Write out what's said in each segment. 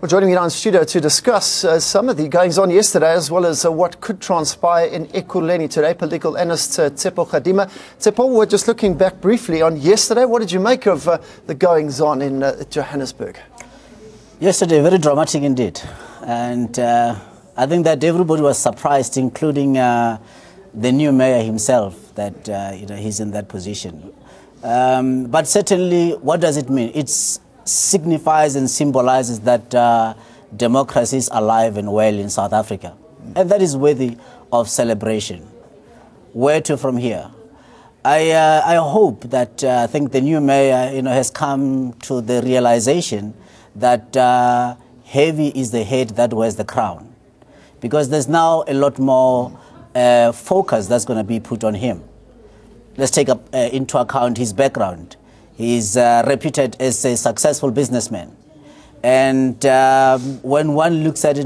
Well, joining me now in studio to discuss some of the goings-on yesterday, as well as what could transpire in Ekhuruleni today, political analyst Tshepo Kgadima. Tshepo, we're just looking back briefly on yesterday. What did you make of the goings-on in Johannesburg? Yesterday, very dramatic indeed. And I think that everybody was surprised, including the new mayor himself, that he's in that position. But certainly, what does it mean? It signifies and symbolizes that democracy is alive and well in South Africa. And that is worthy of celebration. Where to from here? I hope that I think the new mayor has come to the realization that heavy is the head that wears the crown. Because there's now a lot more focus that's going to be put on him. Let's take into account his background. He's reputed as a successful businessman. And when one looks at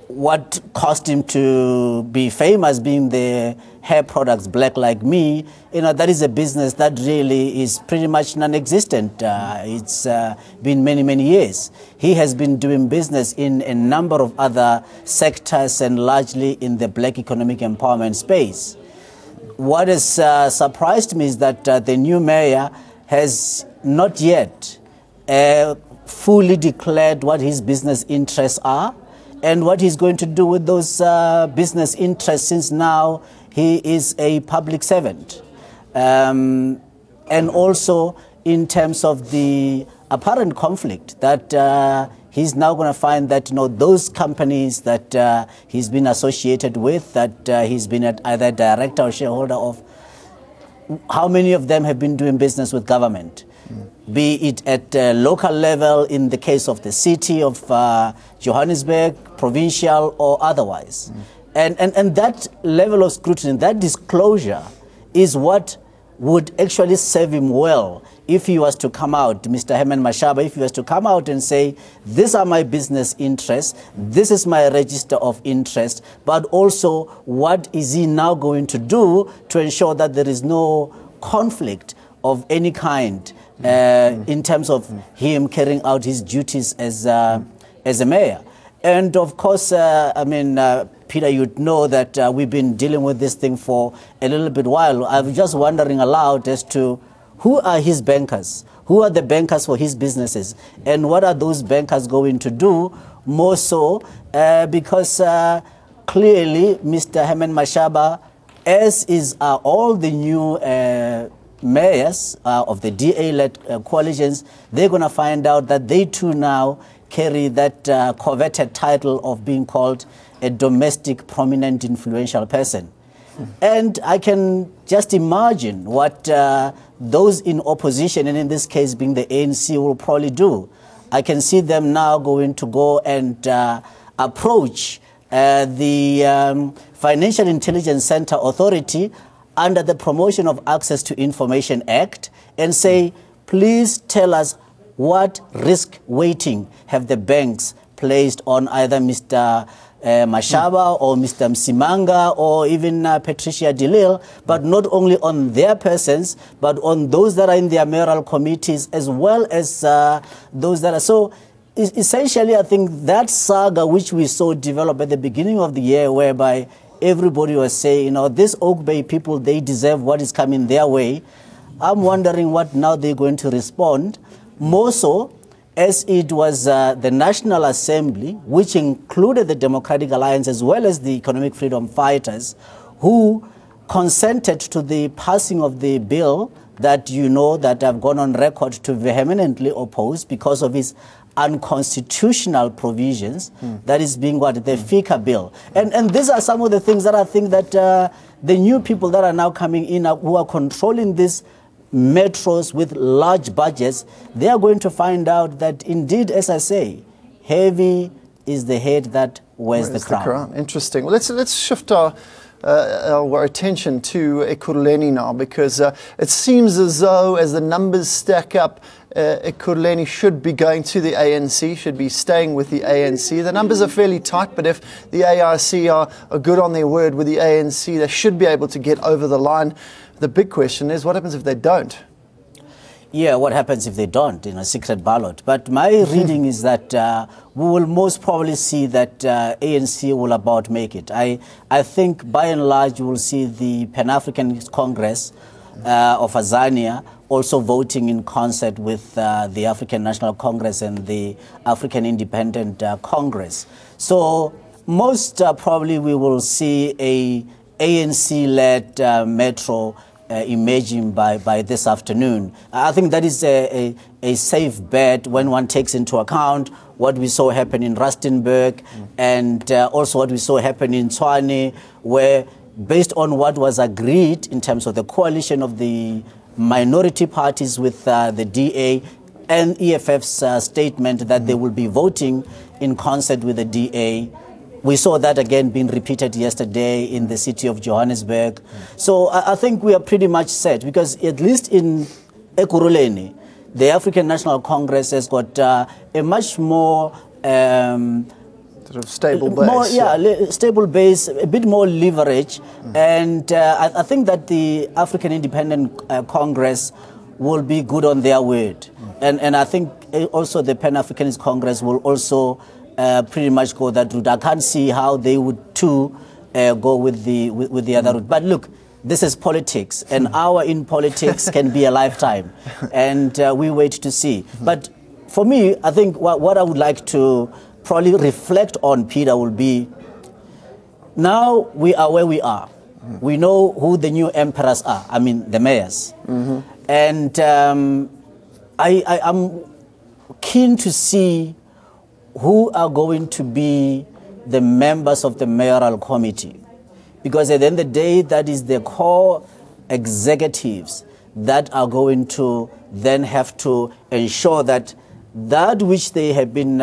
what caused him to be famous, being the hair products Black Like Me, that is a business that really is pretty much non-existent. It's been many, many years. He has been doing business in a number of other sectors and largely in the Black economic empowerment space. What has surprised me is that the new mayor has not yet fully declared what his business interests are and what he's going to do with those business interests, since now he is a public servant. And also in terms of the apparent conflict that he's now going to find that those companies that he's been associated with, that he's been either director or shareholder of, how many of them have been doing business with government? Be it at local level, in the case of the city of Johannesburg, provincial or otherwise. And that level of scrutiny, that disclosure is what would actually serve him well if he was to come out, Mr. Herman Mashaba, if he was to come out and say, these are my business interests, this is my register of interest, but also what is he now going to do to ensure that there is no conflict of any kind in terms of him carrying out his duties as a mayor. And of course, Peter, you'd know that we've been dealing with this thing for a little bit while. I'm just wondering aloud as to who are his bankers? Who are the bankers for his businesses? And what are those bankers going to do? More so because clearly Mr. Herman Mashaba, as is all the new mayors of the DA-led coalitions, they're going to find out that they too now carry that coveted title of being called a domestic, prominent, influential person. And I can just imagine what those in opposition, and in this case being the ANC, will probably do. I can see them now going to go and approach the Financial Intelligence Center Authority under the Promotion of Access to Information Act and say, please tell us what risk weighting have the banks placed on either Mr. Mashaba or Mr. Msimanga or even Patricia de Lille, but not only on their persons, but on those that are in their mayoral committees, as well as those that are. So essentially, I think that saga which we saw develop at the beginning of the year, whereby everybody was saying, these Oak Bay people, they deserve what is coming their way. I'm wondering what now they're going to respond. More so, as it was the National Assembly, which included the Democratic Alliance as well as the Economic Freedom Fighters, who consented to the passing of the bill that that have gone on record to vehemently oppose because of its unconstitutional provisions. That is being the FICA bill. And these are some of the things that I think that the new people that are now coming in who are controlling this metros with large budgets, they are going to find out that indeed, as I say, heavy is the head that wears the crown. Interesting. Well, let's shift our attention to Ekhuruleni now, because it seems as though, as the numbers stack up, Ekhuruleni should be going to the ANC, should be staying with the ANC. The numbers are fairly tight, but if the ARC are good on their word with the ANC, they should be able to get over the line. The big question is, what happens if they don't? Yeah, what happens if they don't in a secret ballot? But my reading is that we will most probably see that ANC will about make it. I think by and large you will see the Pan-African Congress of Azania also voting in concert with the African National Congress and the African Independent Congress. So most probably we will see a ANC-led metro emerging by this afternoon. I think that is a safe bet when one takes into account what we saw happen in Rustenburg and also what we saw happen in Tshwane, where based on what was agreed in terms of the coalition of the minority parties with the DA and EFF's statement that they will be voting in concert with the DA. We saw that again being repeated yesterday in the city of Johannesburg. So I think we are pretty much set, because at least in Ekhuruleni, the African National Congress has got a much more sort of stable base. Stable base, a bit more leverage. And I think that the African Independent Congress will be good on their word. And I think also the Pan-Africanist Congress will also pretty much go that route. I can't see how they would too go with the other route. But look, this is politics. An hour in politics can be a lifetime. And we wait to see. But for me, I think what I would like to probably reflect on, Peter, will be, now we are where we are. We know who the new emperors are, I mean the mayors. And I'm keen to see who are going to be the members of the mayoral committee. Because at the end of the day, that is the core executives that are going to then have to ensure that that which they have been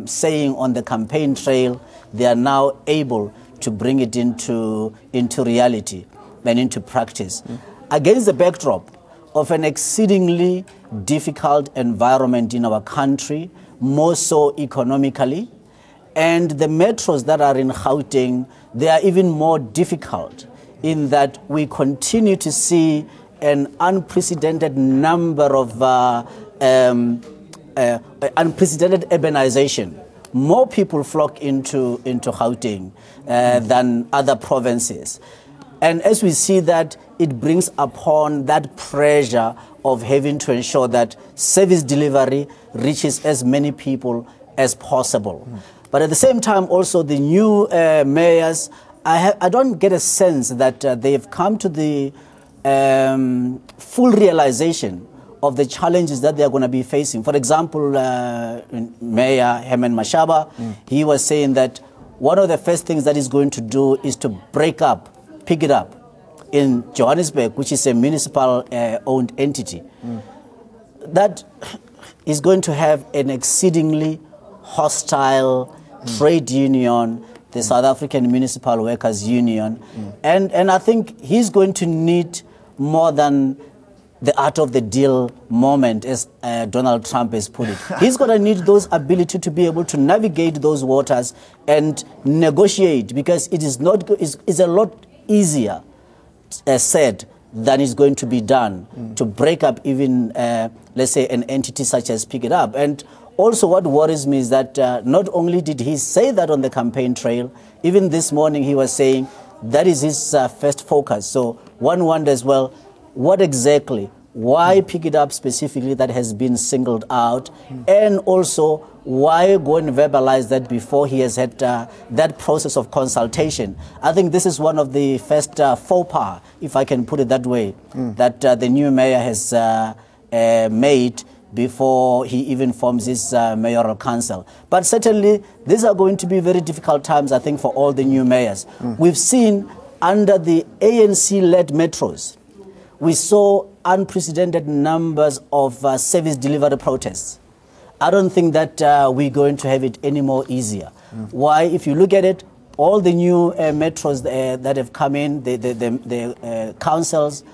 saying on the campaign trail, they are now able to bring it into reality and into practice. Against the backdrop of an exceedingly difficult environment in our country, more so economically, and the metros that are in Gauteng, they are even more difficult in that we continue to see an unprecedented number of unprecedented urbanization. More people flock into Gauteng than other provinces. And as we see that, it brings upon that pressure of having to ensure that service delivery reaches as many people as possible. But at the same time, also the new mayors, I don't get a sense that they've come to the full realization of the challenges that they are going to be facing. For example, Mayor Herman Mashaba, he was saying that one of the first things that he's going to do is to pick it up in Johannesburg, which is a municipal owned entity. That is going to have an exceedingly hostile trade union, the South African Municipal Workers Union. And I think he's going to need more than the art of the deal moment, as Donald Trump has put it. He's going to need those ability to be able to navigate those waters and negotiate, because it is not, it's a lot easier said than is going to be done to break up even, let's say, an entity such as Pick It Up. And also what worries me is that not only did he say that on the campaign trail, even this morning he was saying that is his first focus. So one wonders, well, what exactly, why Pick It Up specifically that has been singled out, and also why go and verbalize that before he has had that process of consultation. I think this is one of the first faux pas, if I can put it that way, that the new mayor has made before he even forms his mayoral council. But certainly, these are going to be very difficult times, I think, for all the new mayors. We've seen under the ANC-led metros, we saw unprecedented numbers of service delivery protests. I don't think that we're going to have it any more easier. Why? If you look at it, all the new metros that have come in, the councils